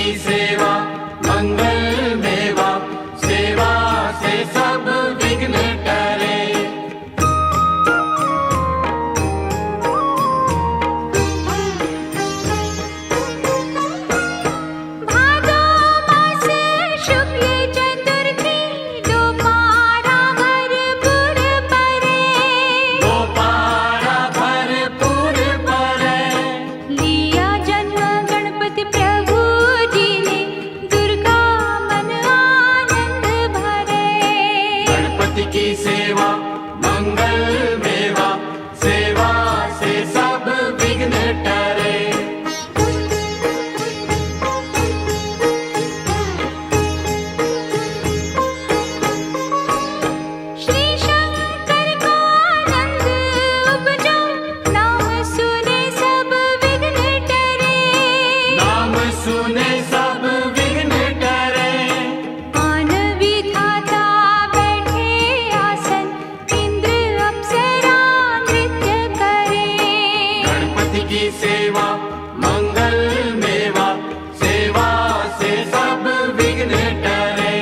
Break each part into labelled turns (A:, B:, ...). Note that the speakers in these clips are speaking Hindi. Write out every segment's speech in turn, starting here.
A: की सेवा मंगल मेवा, सेवा से सब विघ्न टरे।
B: भादो मास शुक्ल चतुर्थी, दोपारा भरपूर परे।
A: दोपारा भरपूर परे।
B: लिया जन्म गणपति प्रभु जी ने, दुर्गा मन आनंद भरे।
A: गणपति की सेवा मंगल मेवा, सेवा से सब विघ्न टरे।
B: श्री शंकर का आनंद उपजो, नाम सुने सब विघ्न टरे।
A: नाम सुने सब विघ्न टरे।
B: आन विधाता बैठे आसन, इंद्र अप्सरा नृत्य करे।
A: गणपति की सेवा मंगल मेवा, सेवा से सब विघ्न टरे।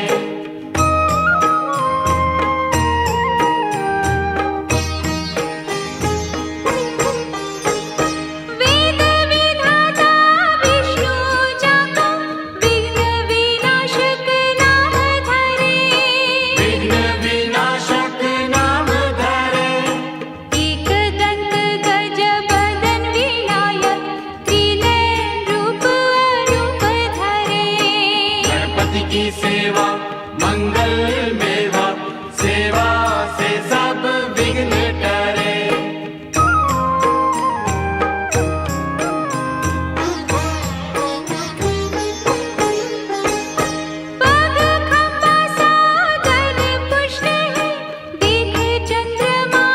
B: वेद विधाता विष्णु जाको, विघ्न विनाशक नाम धरे।
A: विघ्न विनाशक नाम धरे।
B: एक दंत गज बदन विनायक, त्रिनेत्र रूप अरूप धरे।
A: गणपति की सेवा मंगल मेवा, सेवा से सब विघ्न टरे।
B: पग खंबा सागर पुष्ट है, देखे चंद्रमा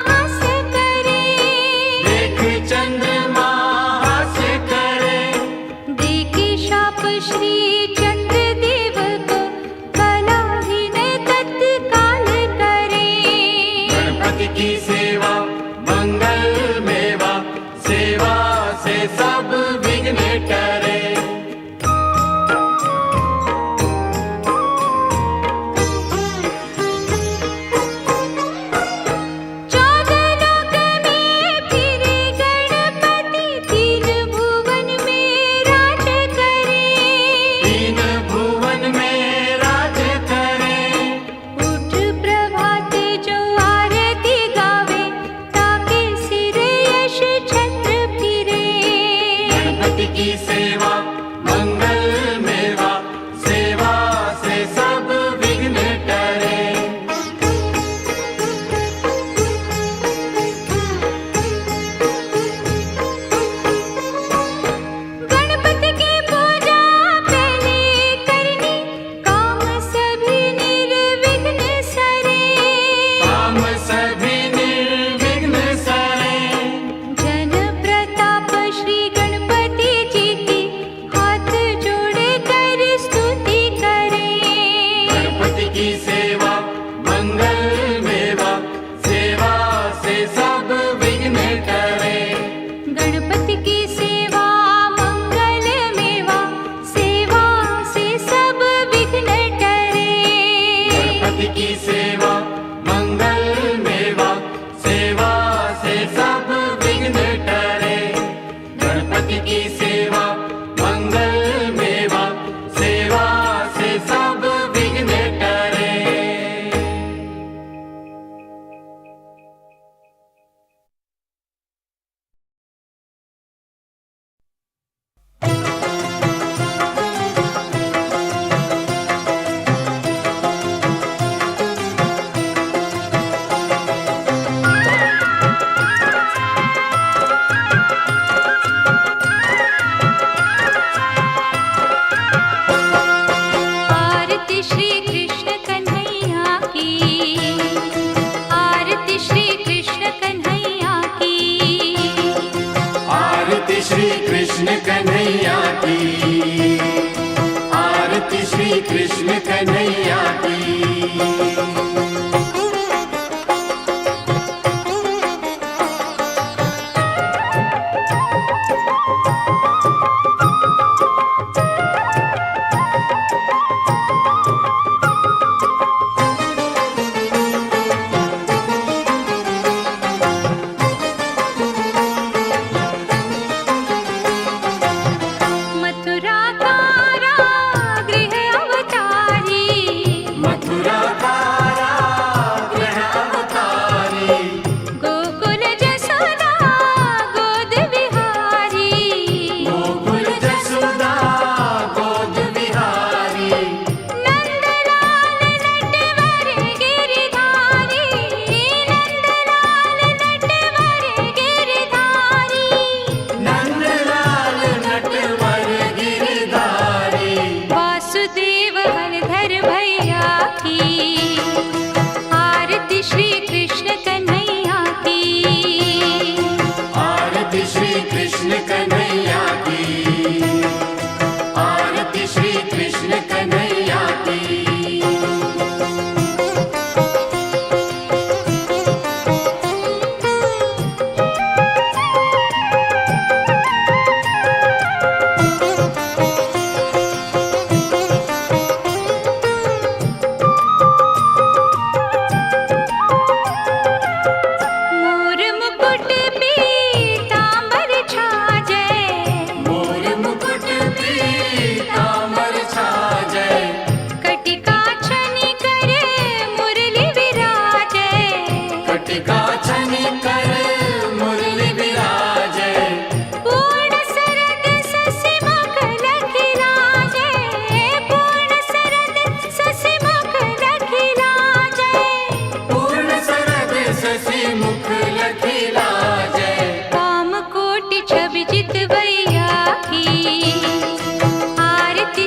B: हास करे।
A: देख चंद्रमा हास करे।
B: देखे शाप श्री चंद्रदेव को, कलाहीन तत्काल करे।
A: गणपति की सेवा मंगल मेवा, सेवा से सब विघ्न टरे।
B: चौदह लोक में फिरे गणपति, तीन भुवन में राज करे।
A: तीन भुवन में राज करे।
B: उठ प्रभात जो आरती गावे, ताके सिर यश छत्र फिरे।
A: गणपति की सेवा मंगल मेवा, सेवा से सब विघ्न टरे।
B: गणपति की पूजा पहले करनी, काम सभी निर्विघ्न सरे।
A: काम सभी निर्विघ्न सरे।
B: जन प्रताप श्री गणपति जी की, हाथ जोड़ कर स्तुति करे।
A: गणपति की सेवा मंगल मेवा, सेवा से सब विघ्न टरे।
B: गणपति की सेवा मंगल मेवा, सेवा से सब विघ्न टरे।
A: गणपति की सेवा मंगल मेवा, सेवा से सब विघ्न टरे। गणपति की सेवा मंगल मेवा, सेवा से सब विघ्न टरे।
B: आरती श्री कृष्ण कन्हैया की, आरती श्री कृष्ण कन्हैया की।
A: आरती श्री कृष्ण कन्हैया की, आरती श्री कृष्ण कन्हैया की।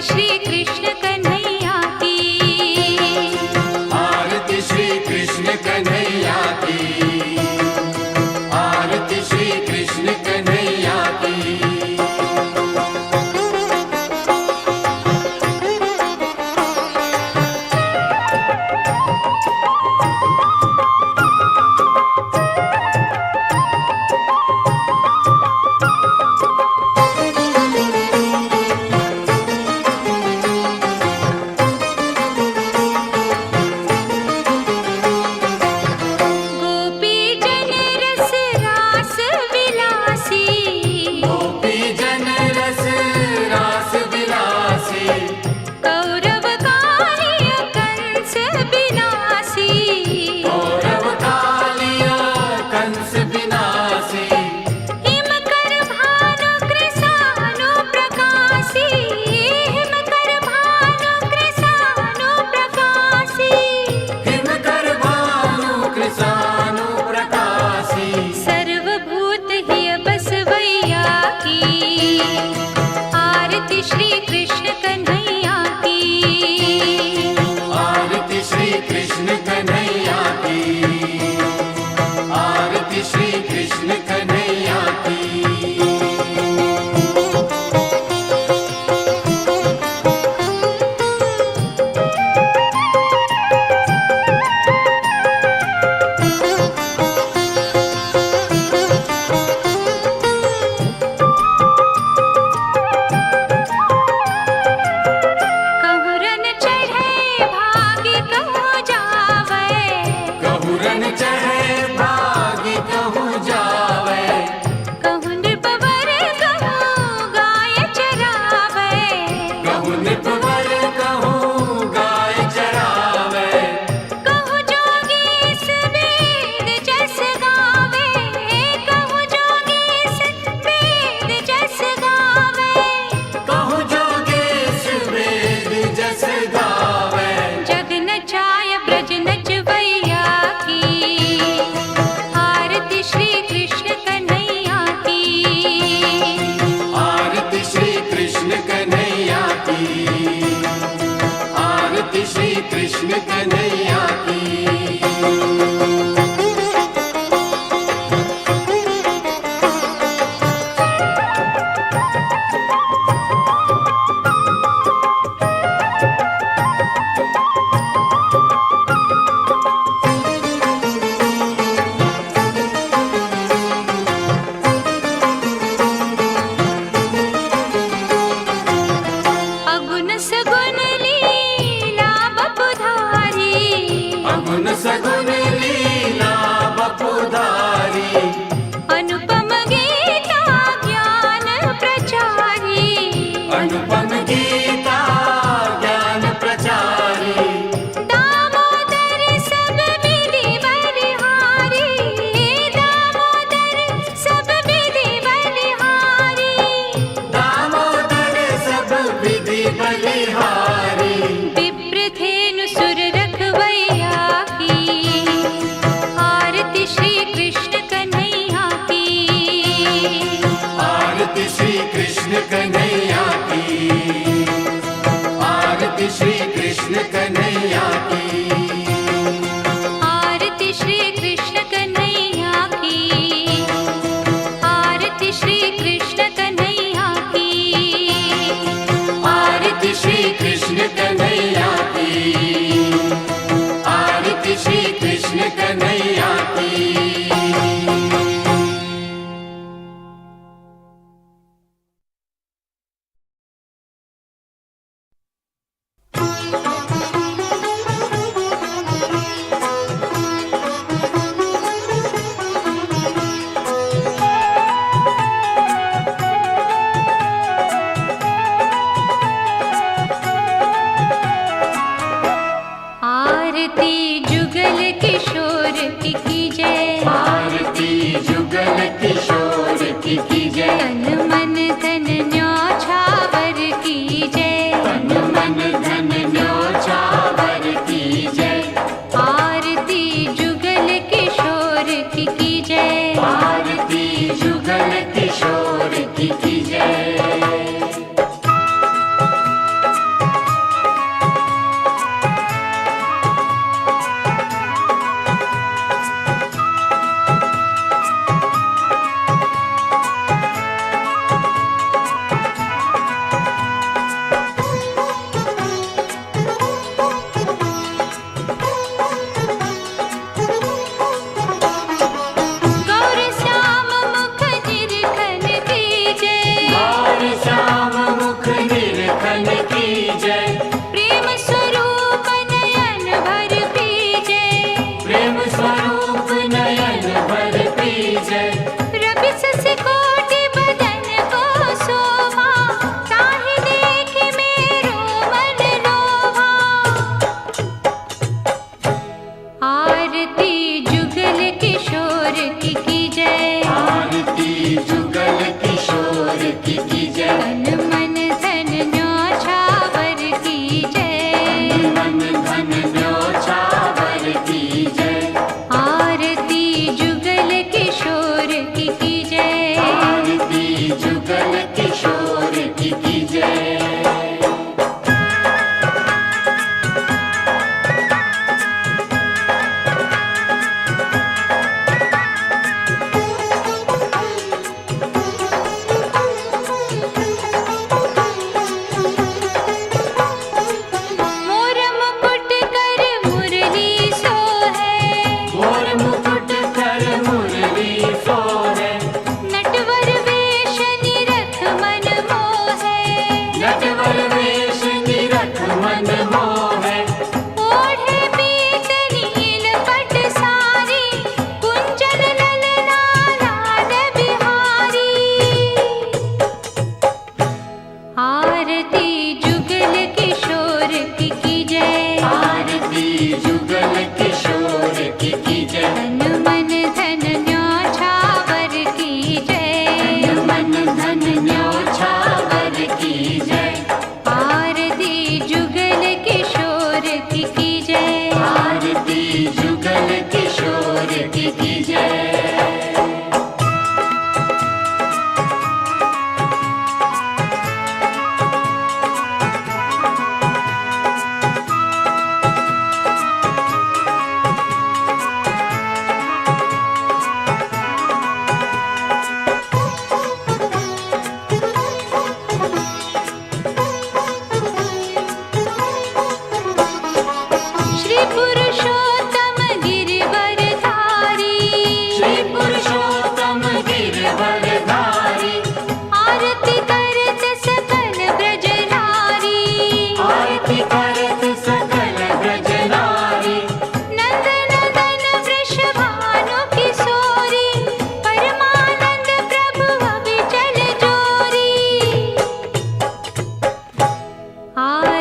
B: श्री कृष्ण कन्हैया की।
A: आरती श्री कृष्ण कन्हैया की। आरती श्री कृष्ण कन्हैया की। कृष्ण कन्हैया की। सगुन लीला बपुधारी,
B: अनुपम गीता ज्ञान प्रचारी।
A: अनुपम गीता ज्ञान प्रचारी।
B: दामोदर सब विधि बलिहारी। दामोदर सब विधि बलिहारी।
A: दामोदर सब विधि बलिहारी।
B: विप्रधेनु सुर रखवैया की। आरती श्री कृष्ण कन्हैया की।
A: आरती श्री कृष्ण कन्हैया की। आरती श्री कृष्ण कन्हैया की।
B: आरती श्री कृष्ण कन्हैया की। आरती श्री कृष्ण कन्हैया की।
A: आरती श्री कृष्ण कन्हैया की। आरती श्री कृष्ण कन्हैया की।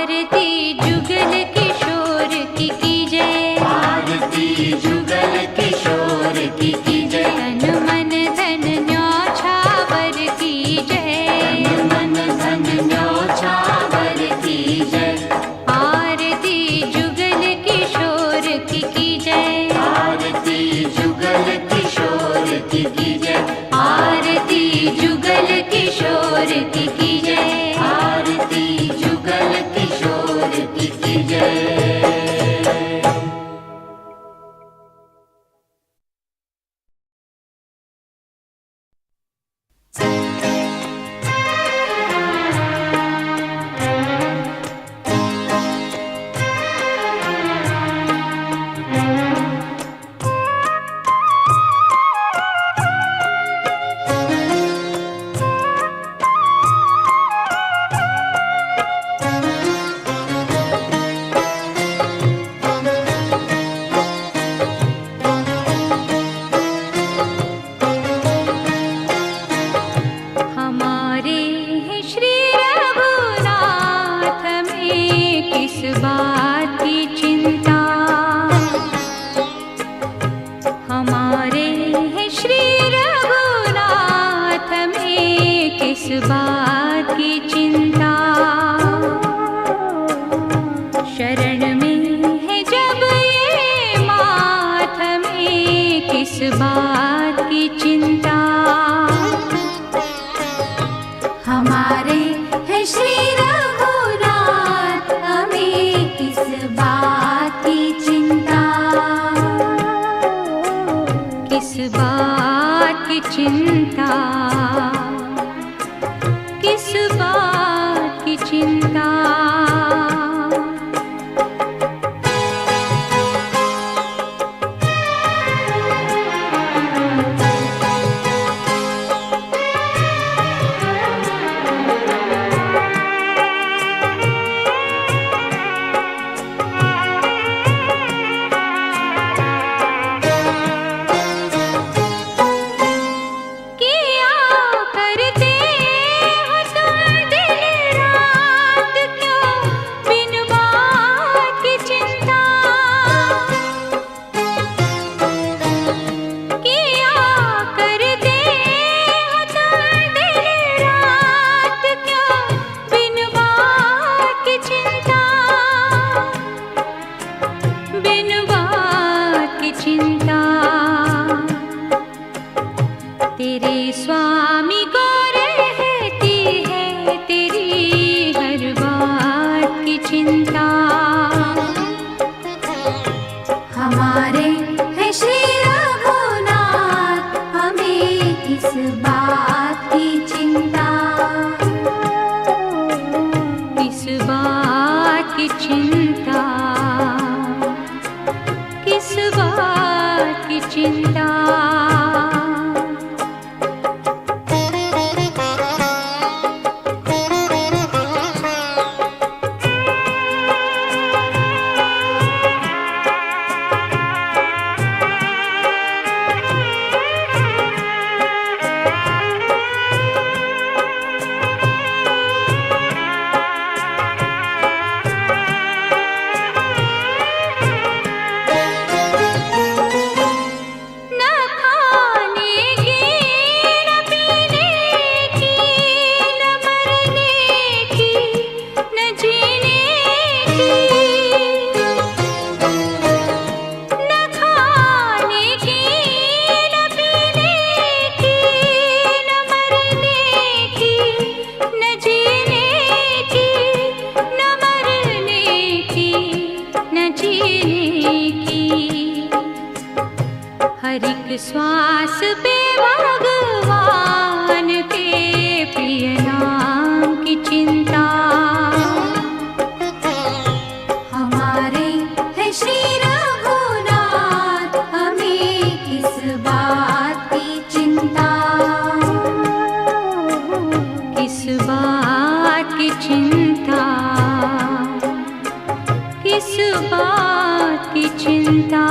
B: आरती जुगल किशोर की जय।
A: आरती जुगल किशोर की जय।
B: तन मन धन न्यौछावर की जय।
A: तन मन धन न्यौछावर की जय।
B: आरती जुगल किशोर की जय।
A: आरती जुगल किशोर की जय।
B: आरती जुगल किशोर की जय।
A: आरती जुगल किशोर की जय।
B: हमारे हैं श्री रघुनाथ में किस बात की चिंता। हमारे हैं श्री रघुनाथ में किस बात की चिंता। शरण में है जब ये माथ में किस बात की चिंता। हमारे है श्री रघुनाथ हमें किस बात की चिंता। किस बात की चिंता। किस बात की चिंता। किया करते हो तुम दिन रात क्यों बिन बात की चिंता। किया करते हो तुम दिन रात क्यों बिन बात की चिंता। बिन बात की चिंता। तेरे स्वामी को रहती है तेरी हर बात की चिंता। हमारे है श्री रघुनाथ हमें किस बात की चिंता। किस बात की चिंता। किस बात की चिंता। न खाने की न पीने की न मरने की न जीने की। न खाने की न पीने की न मरने की न जीने की न मरने की न जीने की। हर एक श्वास पे भगवान के प्रिय नाम की चिंता। हमारे है श्री रघुनाथ हमें किस बात की चिंता। किस बात की चिंता। किस बात की चिंता।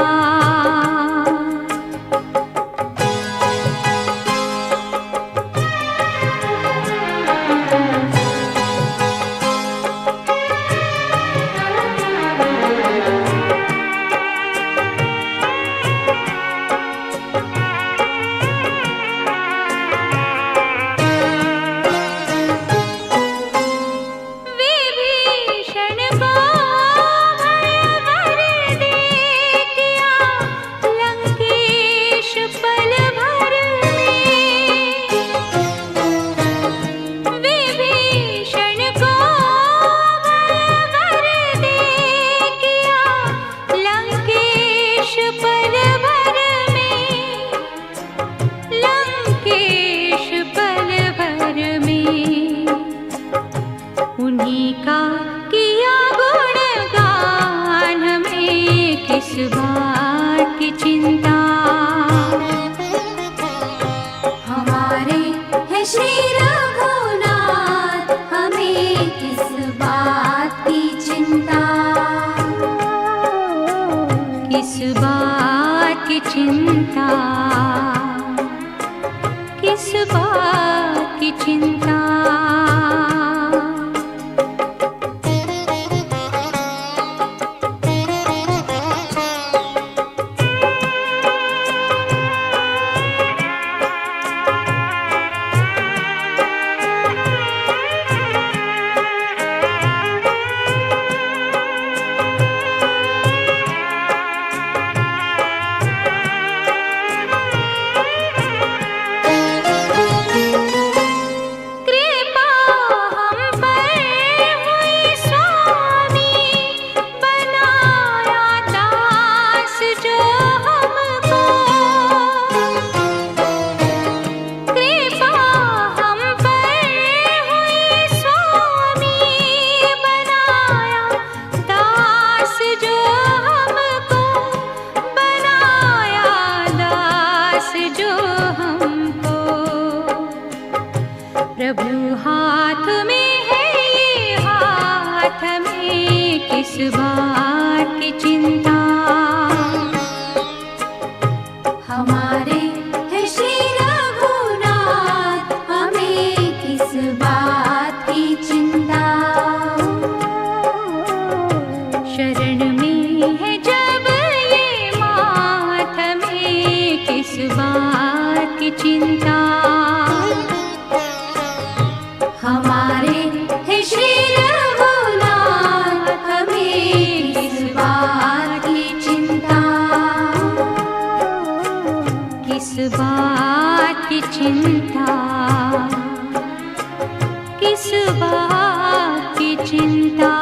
B: किस बात की चिंता।
A: हमारे है श्री रघुनाथ, हमें किस बात की चिंता।
B: शरण में है जब ये मात, हमें किस बात की चिंता।
A: हमारे है श्री रघुनाथ, हमें किस बात की चिंता।
B: किस बात की चिंता, किस बात की चिंता।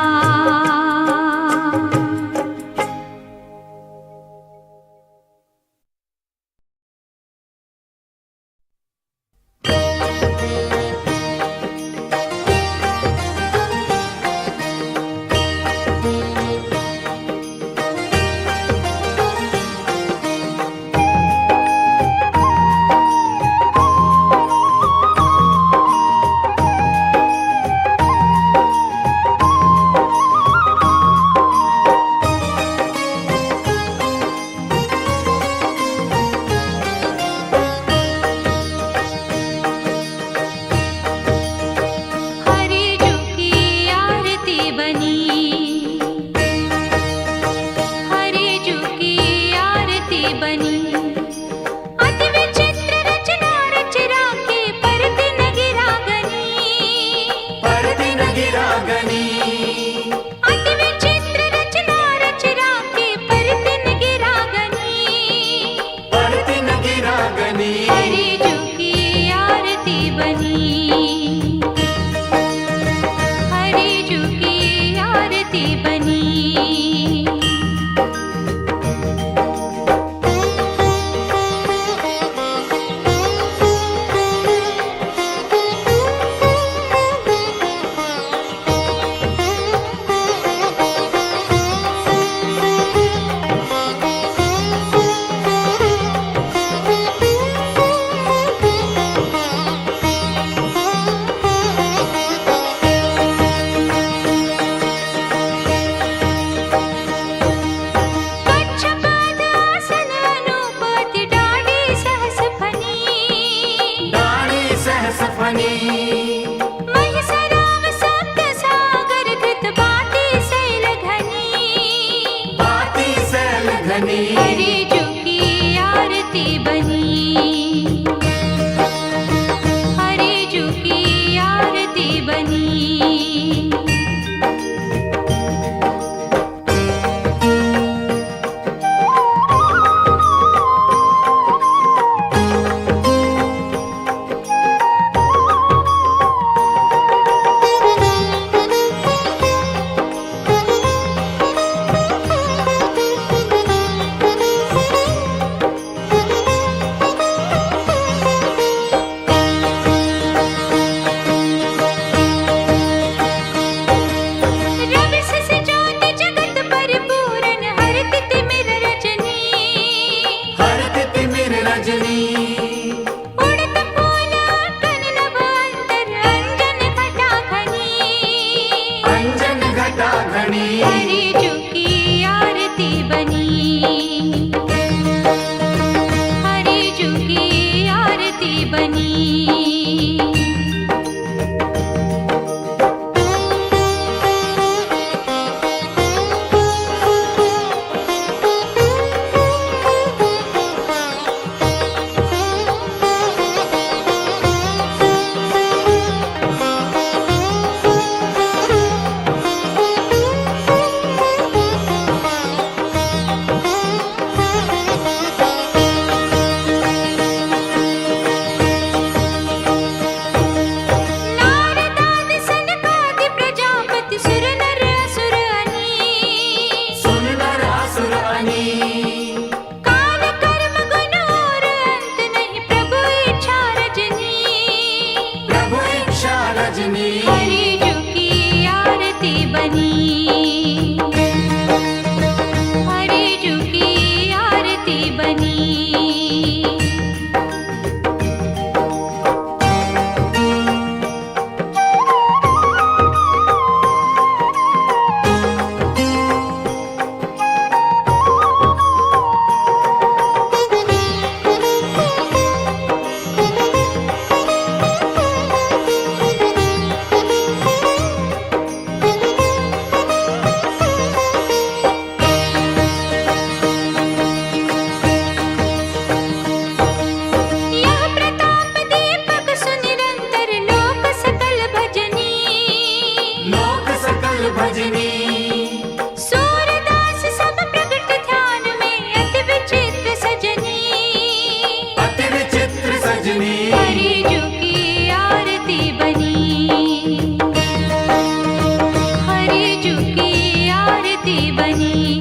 B: आरती बनी।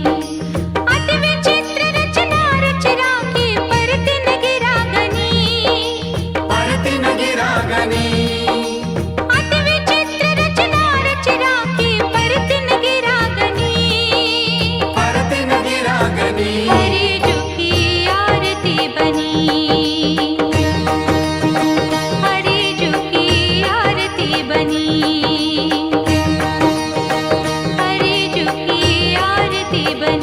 B: अति विचित्र रचना रच राखी, परती न गिरा गनी।
A: परती न गिरा गनी।
B: अति विचित्र रचना रच राखी, परती न गिरा गनी।
A: परती न गिरा गनी।
B: हरि जू की आरती बनी। हरि जू की आरती बनी। हरि जू की आरती बनी।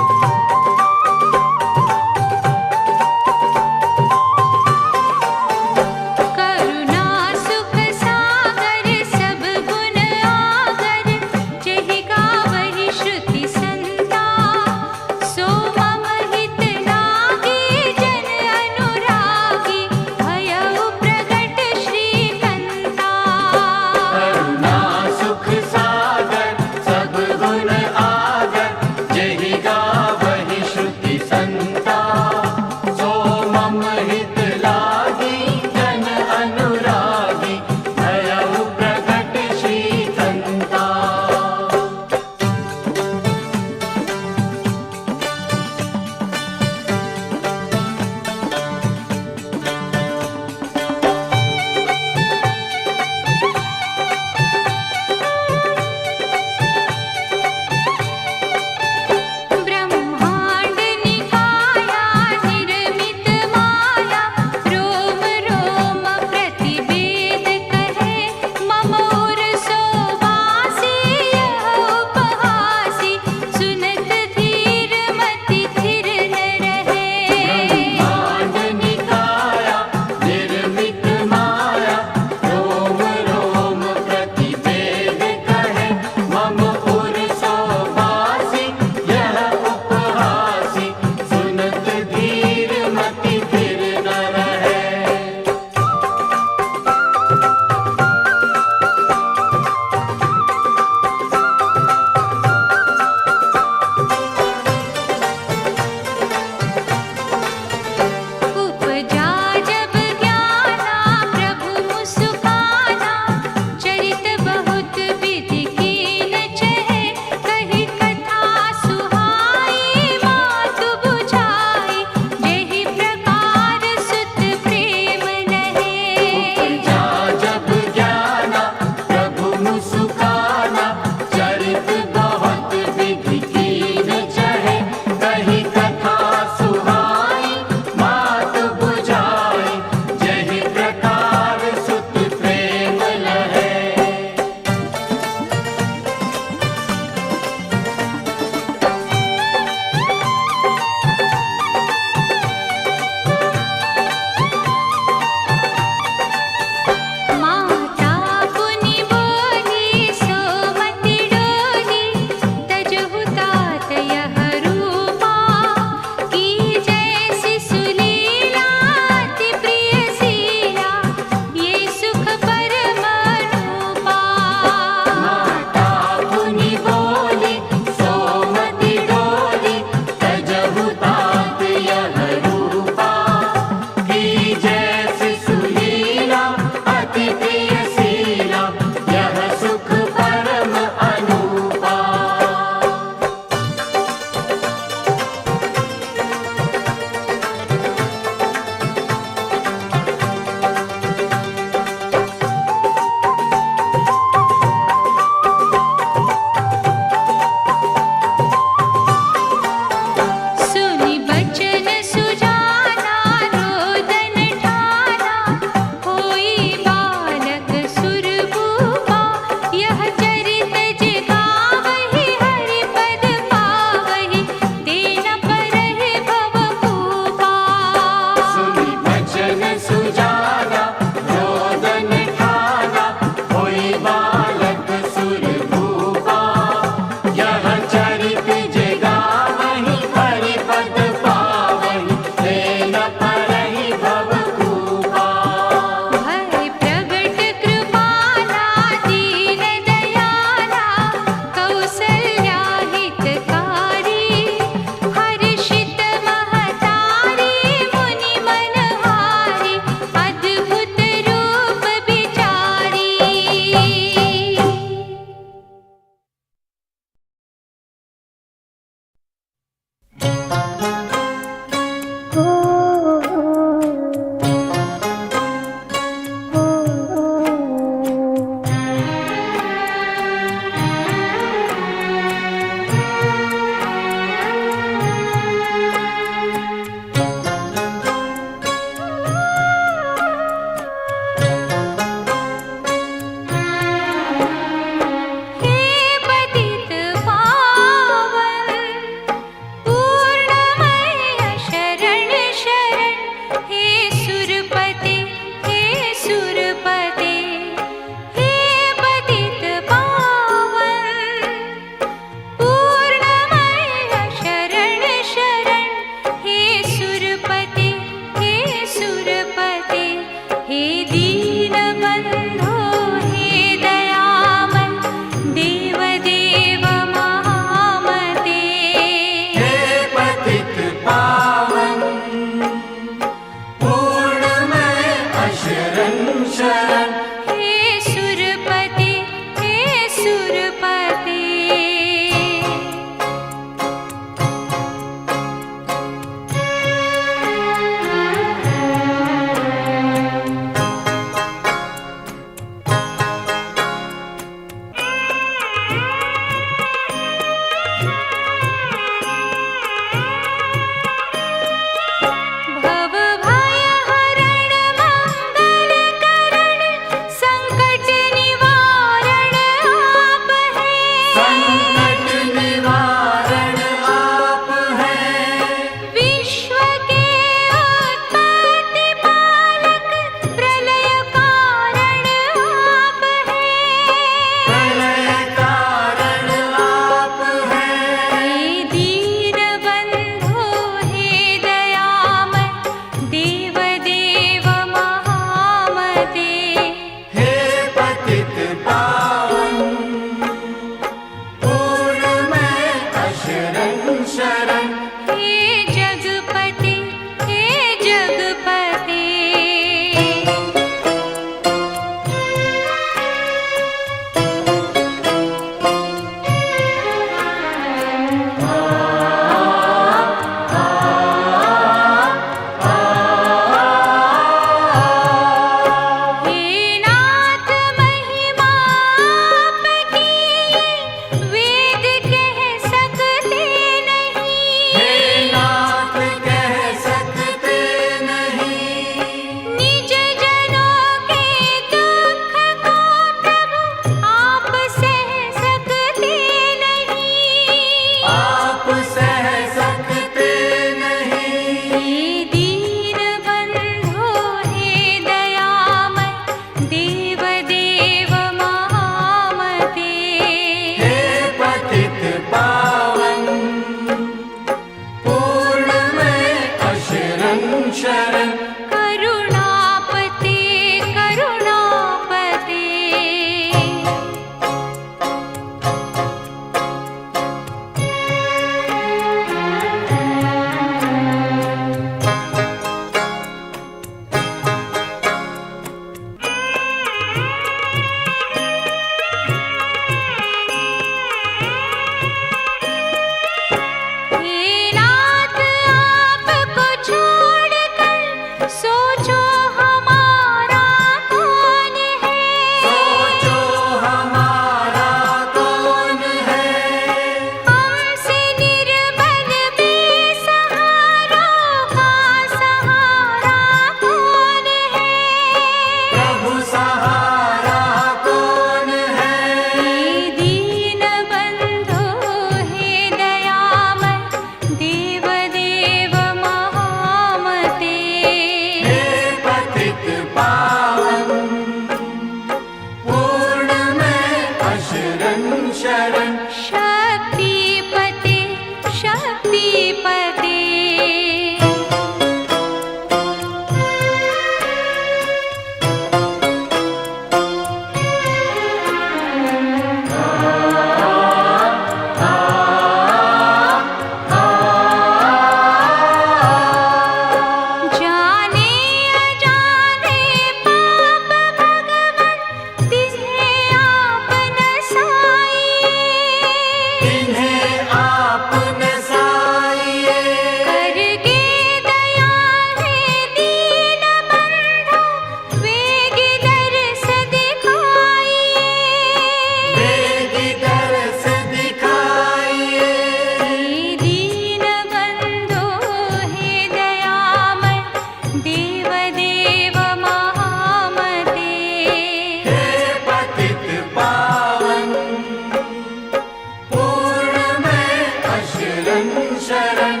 A: शरण शरण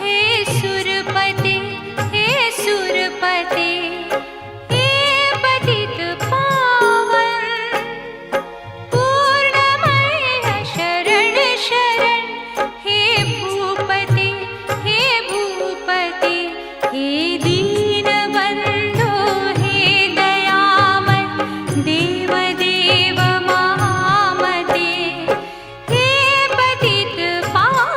B: हे सुरपते हे सुरपते हे पतित पावन पूर्णमय शरण शरण हे भूपते हे भूपते हे दीनबन्धो हे दयामय देव देव महामते हे पतित पावन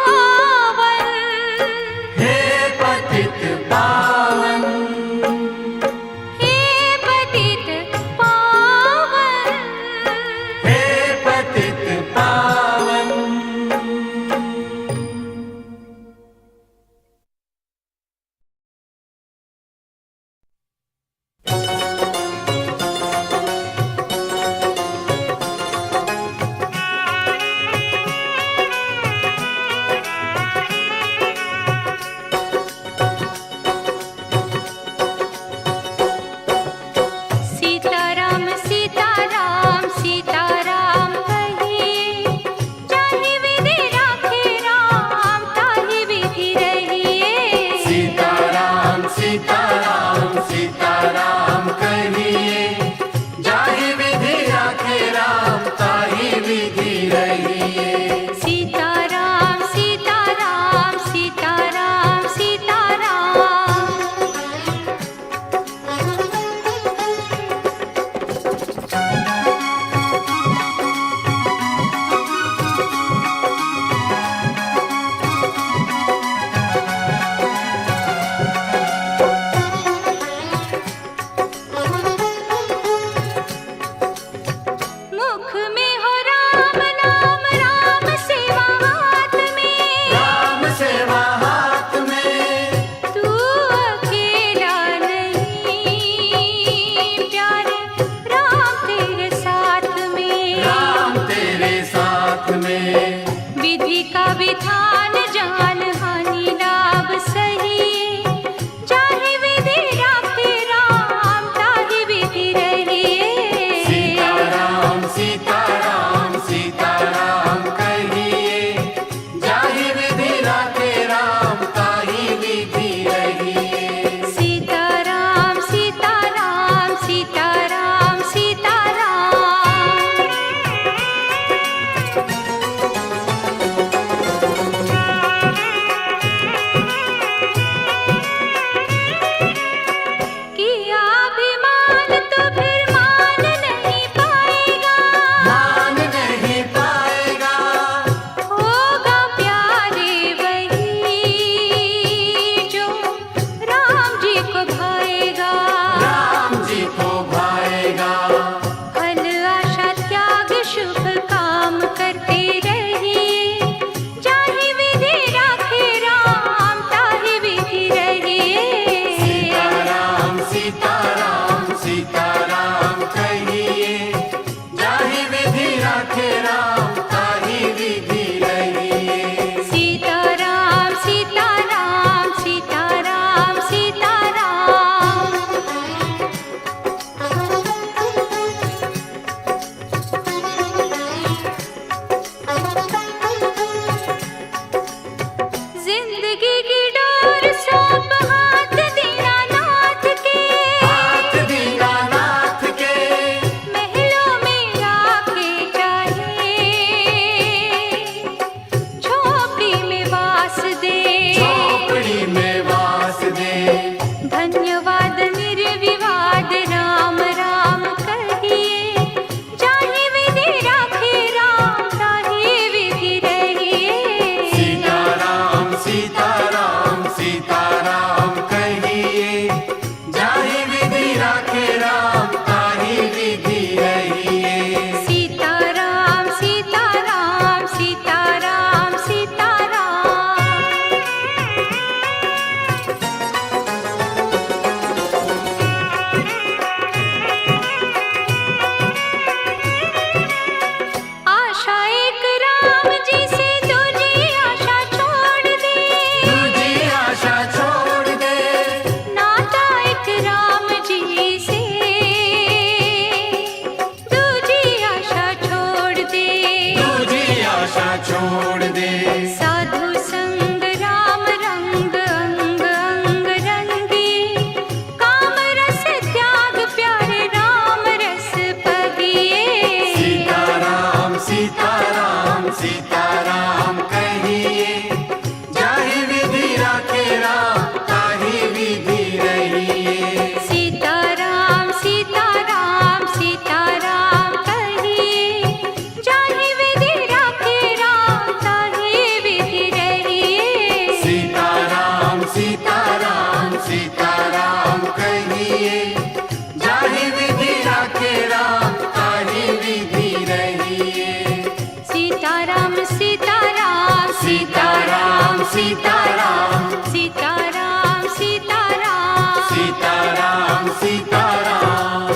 A: सीताराम सीताराम
B: सीताराम सीताराम
A: सीताराम सीताराम।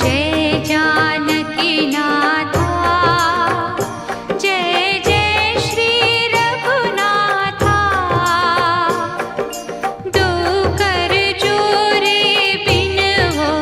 B: जय जानकी नाथा जय जय श्री रघुनाथा दो कर जोरे बिन हो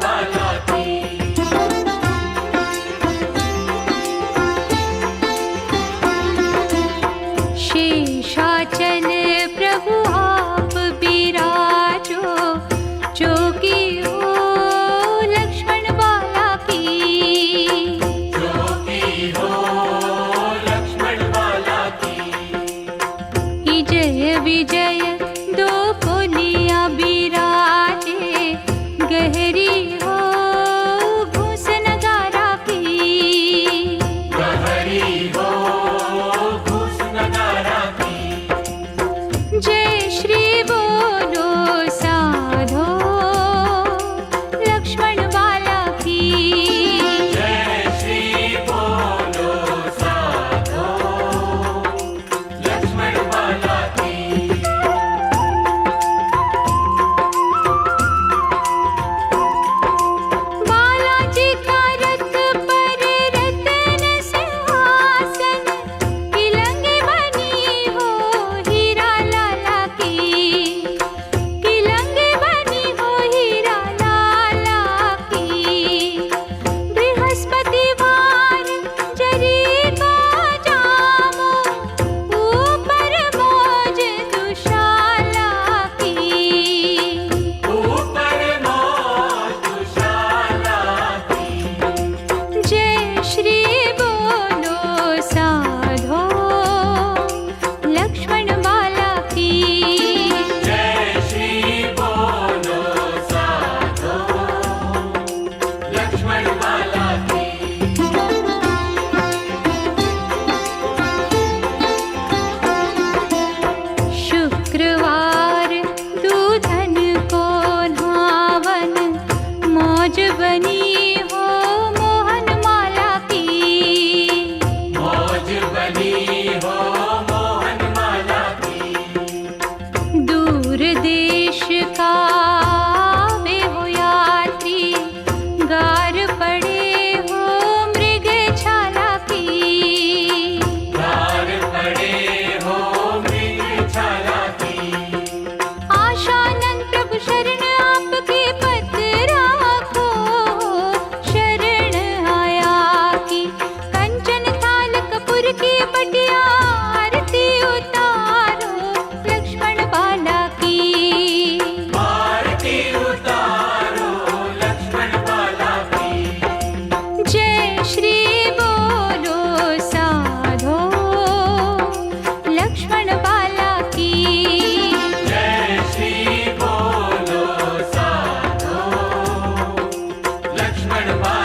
A: बाला की
B: शेषाचल प्रभु आप बिराजो, जोगी हो लक्ष्मण बाला की।
A: जोगी हो लक्ष्मण बाला की
B: विजय विजय दो बोलियां बिराजे, गहरी हो घूस नगारा की।
A: गहरी हो घूस नगारा की
B: जय श्री बोलो साधो लक्ष्मण बाला की।
A: जय श्री बोलो साधो लक्ष्मण बाला की
B: बालाजी का रथ पर रतन सिंहासन, किलंगी बनी हो हीरा लाला की। किलंगी बनी हो हीरा लाला की। बृहस्पति वार जरी का जामो, ऊपर मौज दुशाला की।
A: ऊपर मौज दुशाला की
B: जय श्री बोलो साधो लक्ष्मण बाला की।
A: जय श्री बोलो साधो लक्ष्मण बाला की
B: शुक्रवार दूधन को धावन, मौज बनी हो मोहन माला की।
A: मौज बनी हो मोहन माला की
B: दूर देश का वे हो यात्री, गार पड़े हो मृग छाला की।
A: द्वार पड़े हो मृग छाला की
B: आशानंद प्रभु शरण आपके पद राखो, शरण आया की। कंचन थाल कपूर की बटिया आरती उतारो लक्ष्मण बाला की।
A: आरती उतारो लक्ष्मण बाला की
B: जय श्री बोलो साधो लक्ष्मण बाला की।
A: जय श्री बोलो साधो लक्ष्मण बाला